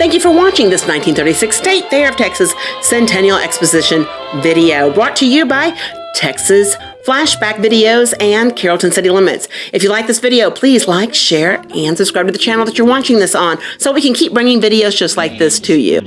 Thank you for watching this 1936 State Fair of Texas Centennial Exposition video, brought to you by Texas Flashback Videos and Carrollton City Limits. If you like this video, please like, share, and subscribe to the channel that you're watching this on so we can keep bringing videos just like this to you.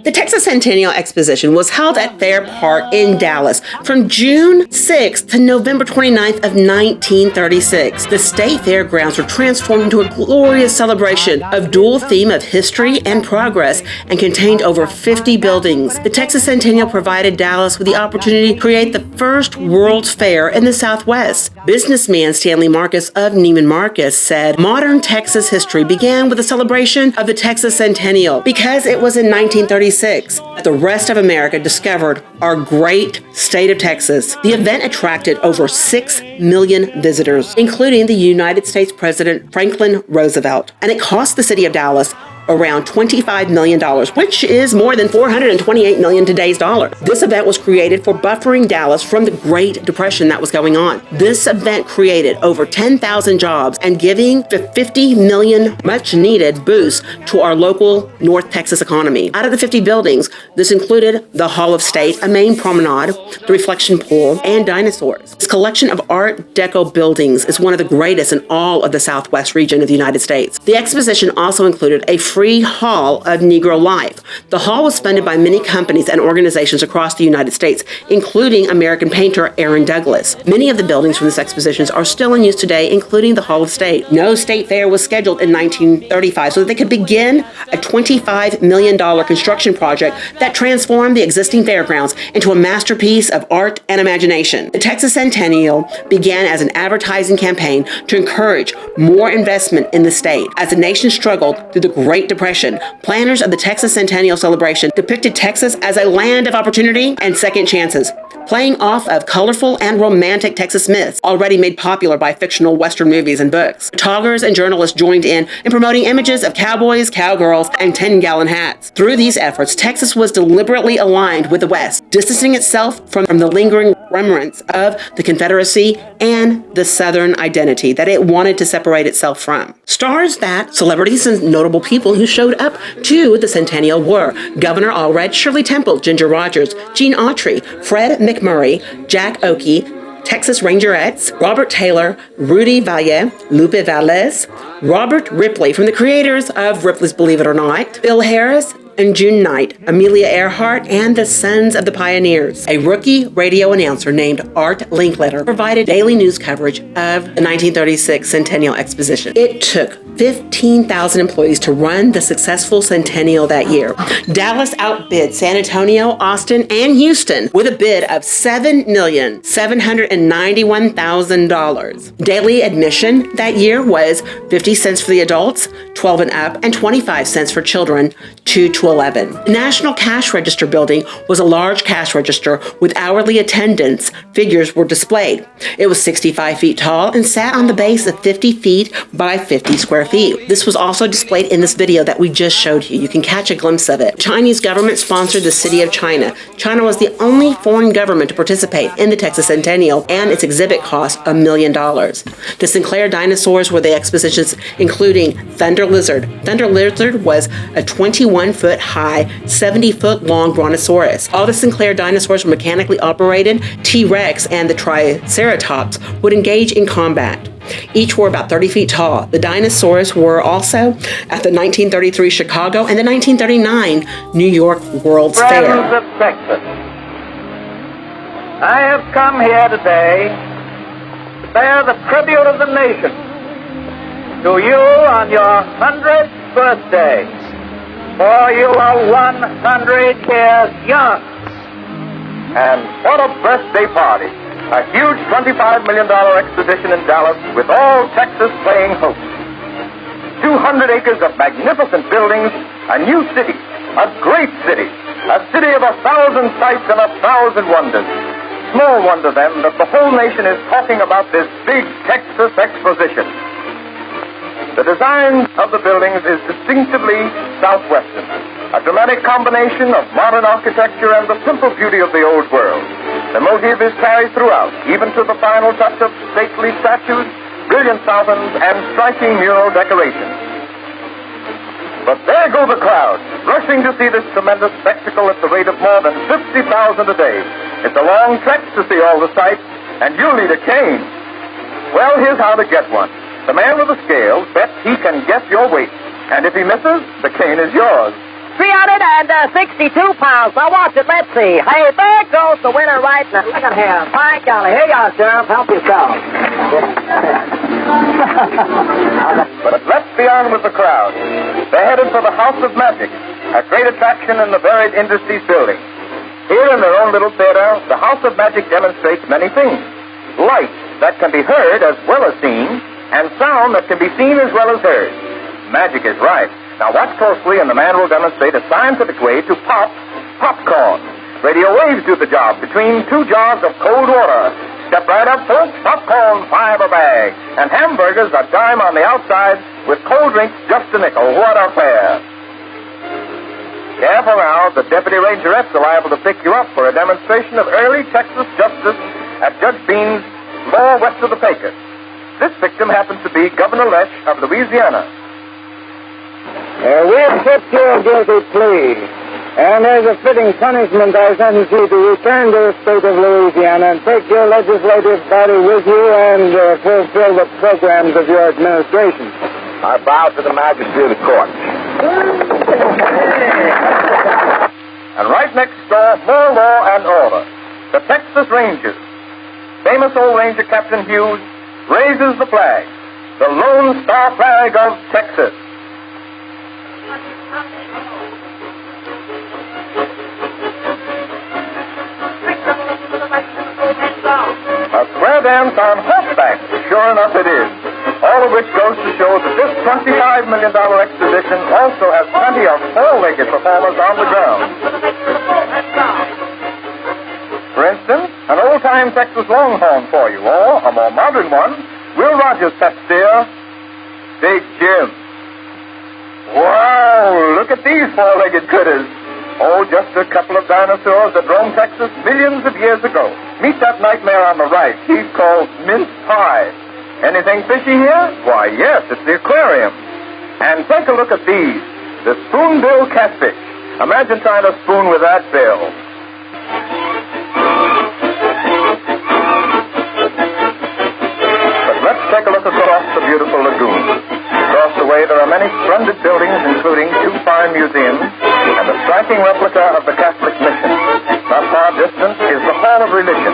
The Texas Centennial Exposition was held at Fair Park in Dallas from June 6th to November 29th of 1936. The state fairgrounds were transformed into a glorious celebration of dual theme of history and progress and contained over 50 buildings. The Texas Centennial provided Dallas with the opportunity to create the first World's Fair in the Southwest. Businessman Stanley Marcus of Stanley Marcus said, "Modern Texas history began with the celebration of the Texas Centennial because it was in 1936 that the rest of America discovered our great state of Texas." The event attracted over 6 million visitors, including the United States President Franklin Roosevelt, and it cost the city of Dallas around $25 million, which is more than $428 million today's dollar. This event was created for buffering Dallas from the Great Depression that was going on. This event created over 10,000 jobs and giving the $50 million much needed boost to our local North Texas economy. Out of the 50 buildings, this included the Hall of State, a main promenade, the reflection pool, and dinosaurs. This collection of Art Deco buildings is one of the greatest in all of the Southwest region of the United States. The exposition also included a free Hall of Negro Life. The hall was funded by many companies and organizations across the United States, including American painter Aaron Douglas. Many of the buildings from this exposition are still in use today, including the Hall of State. No state fair was scheduled in 1935 so that they could begin a $25 million construction project that transformed the existing fairgrounds into a masterpiece of art and imagination. The Texas Centennial began as an advertising campaign to encourage more investment in the state. As the nation struggled through the Great Depression, planners of the Texas Centennial celebration depicted Texas as a land of opportunity and second chances, playing off of colorful and romantic Texas myths already made popular by fictional Western movies and books. Photographers and journalists joined in promoting images of cowboys, cowgirls, and 10-gallon hats. Through these efforts, Texas was deliberately aligned with the West, distancing itself from the lingering remnants of the Confederacy and the Southern identity that it wanted to separate itself from. Stars that celebrities and notable people who showed up to the Centennial were Governor Allred, Shirley Temple, Ginger Rogers, Gene Autry, Fred McMurray, Jack Oakey, Texas Rangerettes, Robert Taylor, Rudy Valle, Lupe Valdez, Robert Ripley from the creators of Ripley's Believe It or Not, Bill Harris, and June Knight, Amelia Earhart, and the Sons of the Pioneers. A rookie radio announcer named Art Linkletter provided daily news coverage of the 1936 Centennial Exposition. It took 15,000 employees to run the successful Centennial that year. Dallas outbid San Antonio, Austin, and Houston with a bid of $7,791,000. Daily admission that year was 50 cents for the adults, 12 and up, and 25 cents for children, 2 to 11. The National Cash Register building was a large cash register with hourly attendance figures were displayed. It was 65 feet tall and sat on the base of 50 feet by 50 square feet. This was also displayed in this video that we just showed you. You can catch a glimpse of it. Chinese government sponsored the city of China. China was the only foreign government to participate in the Texas Centennial, and its exhibit cost $1 million. The Sinclair dinosaurs were the expositions, including Thunder Lizard. Thunder Lizard was a 21-foot high, 70-foot long brontosaurus. All the Sinclair dinosaurs were mechanically operated. T-Rex and the Triceratops would engage in combat. Each were about 30 feet tall. The dinosaurs were also at the 1933 Chicago and the 1939 New York World's Fair. Friends of Texas, I have come here today to bear the tribute of the nation to you on your 100th birthday, for you are 100 years young. And what a birthday party! A huge $25 million exposition in Dallas with all Texas playing host. 200 acres of magnificent buildings, a new city, a great city, a city of 1,000 sights and 1,000 wonders. Small wonder then that the whole nation is talking about this big Texas exposition. The design of the buildings is distinctively Southwestern, a dramatic combination of modern architecture and the simple beauty of the old world. The motive is carried throughout, even to the final touch of stately statues, brilliant fountains, and striking mural decorations. But there go the crowds, rushing to see this tremendous spectacle at the rate of more than 50,000 a day. It's a long trek to see all the sights, and you'll need a cane. Well, here's how to get one. The man with the scale bets he can guess your weight, and if he misses, the cane is yours. 362 pounds. Now watch it. Let's see. Hey, there goes the winner right now. Look at him. $5. Here you are, Sheriff. Help yourself. But let's be on with the crowd. They're headed for the House of Magic, a great attraction in the Varied Industries building. Here in their own little theater, the House of Magic demonstrates many things. Light that can be heard as well as seen, and sound that can be seen as well as heard. Magic is right. Now watch closely, and the man will demonstrate a scientific way to pop popcorn. Radio waves do the job between 2 jars of cold water. Step right up, folks. Popcorn, 5 a bag. And hamburgers a dime on the outside with cold drinks just a nickel. What a pair. Careful now. The deputy rangerettes are liable to pick you up for a demonstration of early Texas justice at Judge Bean's law west of the Pecos. This victim happens to be Governor Lesh of Louisiana. We accept your guilty plea, and as a fitting punishment, I sentence you to return to the state of Louisiana and take your legislative body with you and fulfill the programs of your administration. I bow to the majesty of the court. And right next door, more law and order. The Texas Rangers. Famous old Ranger Captain Hughes raises the flag, the Lone Star flag of Texas. A square dance on horseback, sure enough it is. All of which goes to show that this $25 million exposition also has plenty of four-legged performers on the ground. For instance, an old-time Texas Longhorn for you, or a more modern one, Will Rogers' pet steer, Big Jim. Wow, look at these four-legged critters. Oh, just a couple of dinosaurs that roamed Texas millions of years ago. Meet that nightmare on the right. He's called mince pie. Anything fishy here? Why, yes, it's the aquarium. And take a look at these. The spoonbill catfish. Imagine trying to spoon with that bill. But let's take a look across the beautiful lagoon. Across the way, there are many splendid buildings, including 2 fine museums and a striking replica of the Catholic mission. Not far distant is the Hall of Religion,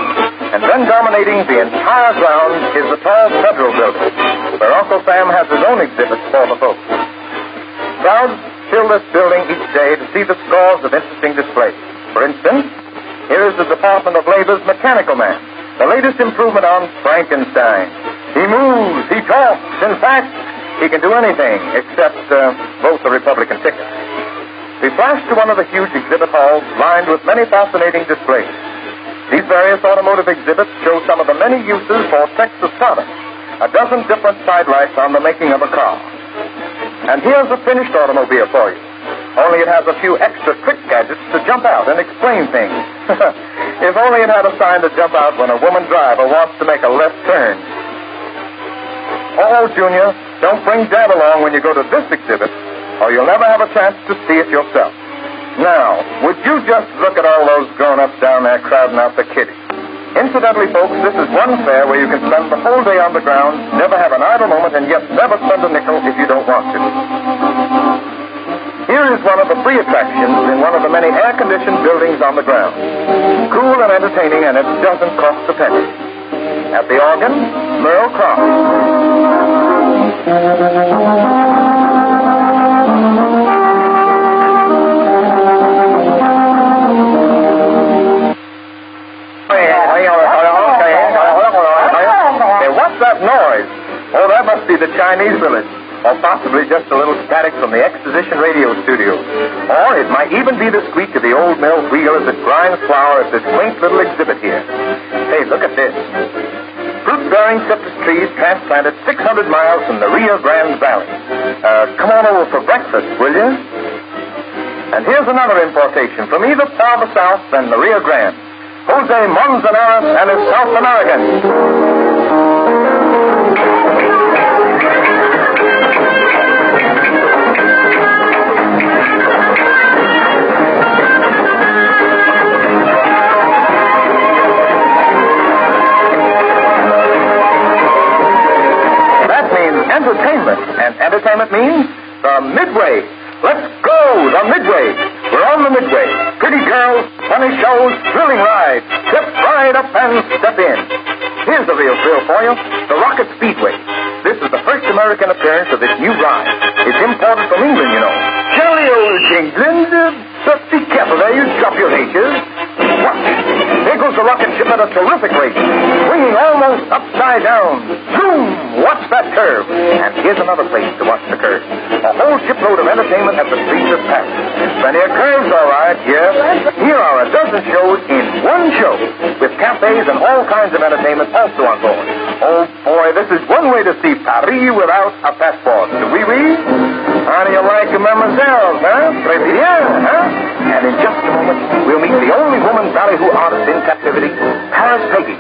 and then dominating the entire ground is the tall Federal Building, where Uncle Sam has his own exhibits for the folks. Crowds fill this building each day to see the scores of interesting displays. For instance, here is the Department of Labor's Mechanical Man, the latest improvement on Frankenstein. He moves, he talks. In fact, he can do anything except vote the Republican ticket. We flash to one of the huge exhibit halls lined with many fascinating displays. These various automotive exhibits show some of the many uses for Texas products. A dozen different sidelights on the making of a car. And here's a finished automobile for you. Only it has a few extra quick gadgets to jump out and explain things. If only it had a sign to jump out when a woman driver wants to make a left turn. Oh, Junior, don't bring Dad along when you go to this exhibit, or you'll never have a chance to see it yourself. Now, would you just look at all those grown-ups down there crowding out the kiddies? Incidentally, folks, this is one fair where you can spend the whole day on the ground, never have an idle moment, and yet never spend a nickel if you don't want to. Here is one of the free attractions in one of the many air-conditioned buildings on the ground. Cool and entertaining, and it doesn't cost a penny. At the organ, Merle Cross. What's that noise? Oh, that must be the Chinese village. Or possibly just a little static from the Exposition radio studio. Or it might even be the squeak of the old mill wheel as it grinds flour at this quaint little exhibit here. Hey, look at this. Fruit-bearing citrus trees transplanted 600 miles from the Rio Grande Valley. Come on over for breakfast, will you? And here's another importation from either farther south than the Rio Grande. Jose Manzanares and his South Americans. Let's go, the Midway. We're on the Midway. Pretty girls, funny shows, thrilling rides. Step right up and step in. Here's the real thrill for you, the Rocket Speedway. This is the first American appearance of this new ride. It's imported from England, you know. Jolly old England. But be careful there, you drop your H's. Watch. There goes the rocket ship at a terrific rate, swinging almost upside down. Zoom! Watch that curve. And here's another place to watch the curve. A whole shipload of entertainment at the streets of Paris. Plenty of curves, all right, yes. Here are a dozen shows in one show, with cafes and all kinds of entertainment also on board. Oh, boy, this is one way to see Paris without a passport. Oui, oui? How do you like mademoiselle, huh? Très bien, huh? And in just a moment, we'll meet the only woman ballyhoo artist in captivity, Paris Peggy.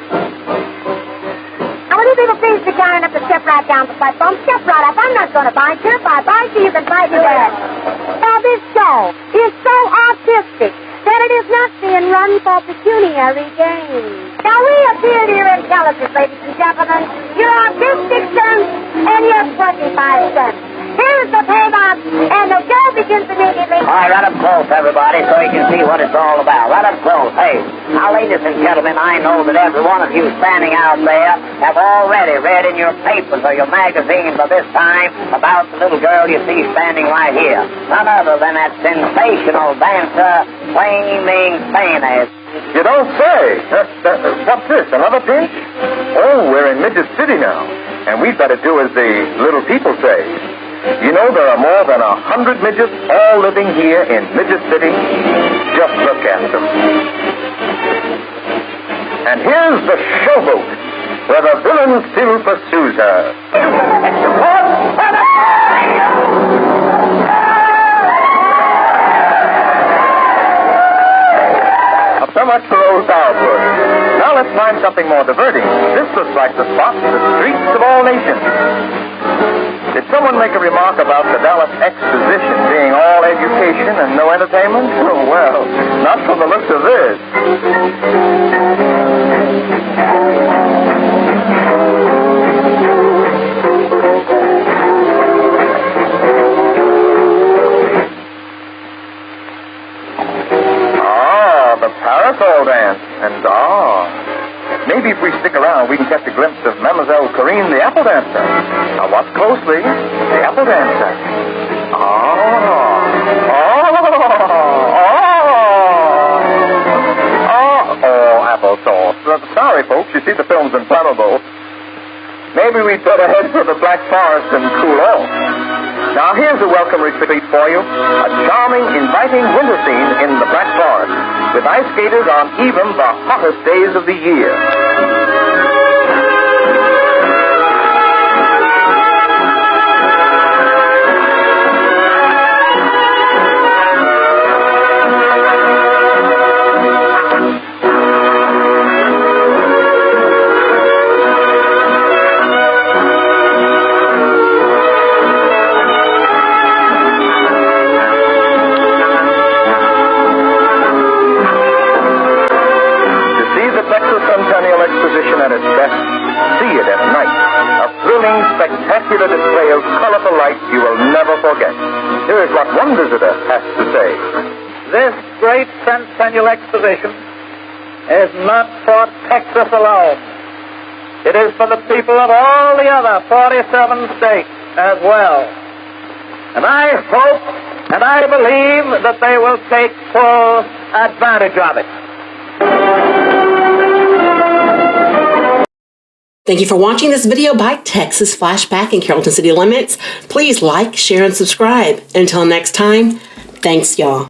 Now, will you people please be kind enough to step right down the platform? Step right up. I'm not going to bite you. If I bite you, you can bite me back. Now, this show is so artistic that it is not being run for pecuniary gain. Now, we appeal to your intelligence, ladies and gentlemen, your artistic sense, and your 25 cents. Here's the pay box, and the show begins immediately. All right, right up close, everybody, so you can see what it's all about. Right up close. Hey, now, ladies and gentlemen, I know that every one of you standing out there have already read in your papers or your magazines by this time about the little girl you see standing right here. None other than that sensational dancer, Flaming Fanny. You don't say. What's this, another pinch? Oh, we're in Midget City now, and we'd better do as the little people say. You know, there are more than 100 midgets all living here in Midget City. Just look at them. And here's the showboat, where the villain still pursues her. So much for old Sourpuss. Now let's find something more diverting. This looks like the spot for the streets of all nations. Did someone make a remark about the Dallas Exposition being all education and no entertainment? Oh, well, not from the looks of this. Parasol dance, and maybe if we stick around, we can catch a glimpse of Mademoiselle Corinne, the apple dancer. Now watch closely, the apple dancer. Applesauce. Sorry, folks, you see the film's inflammable. Maybe we'd better head for the Black Forest and cool off. Now, here's a welcome retreat for you. A charming, inviting winter scene in the Black Forest, with ice skaters on even the hottest days of the year. Texas Centennial Exposition at its best. See it at night. A thrilling, spectacular display of colorful lights you will never forget. Here is what one visitor has to say. This great Centennial Exposition is not for Texas alone. It is for the people of all the other 47 states as well. And I hope and I believe that they will take full advantage of it. Thank you for watching this video by Texas Flashback and Carrollton City Limits. Please like, share, and subscribe. Until next time, thanks, y'all.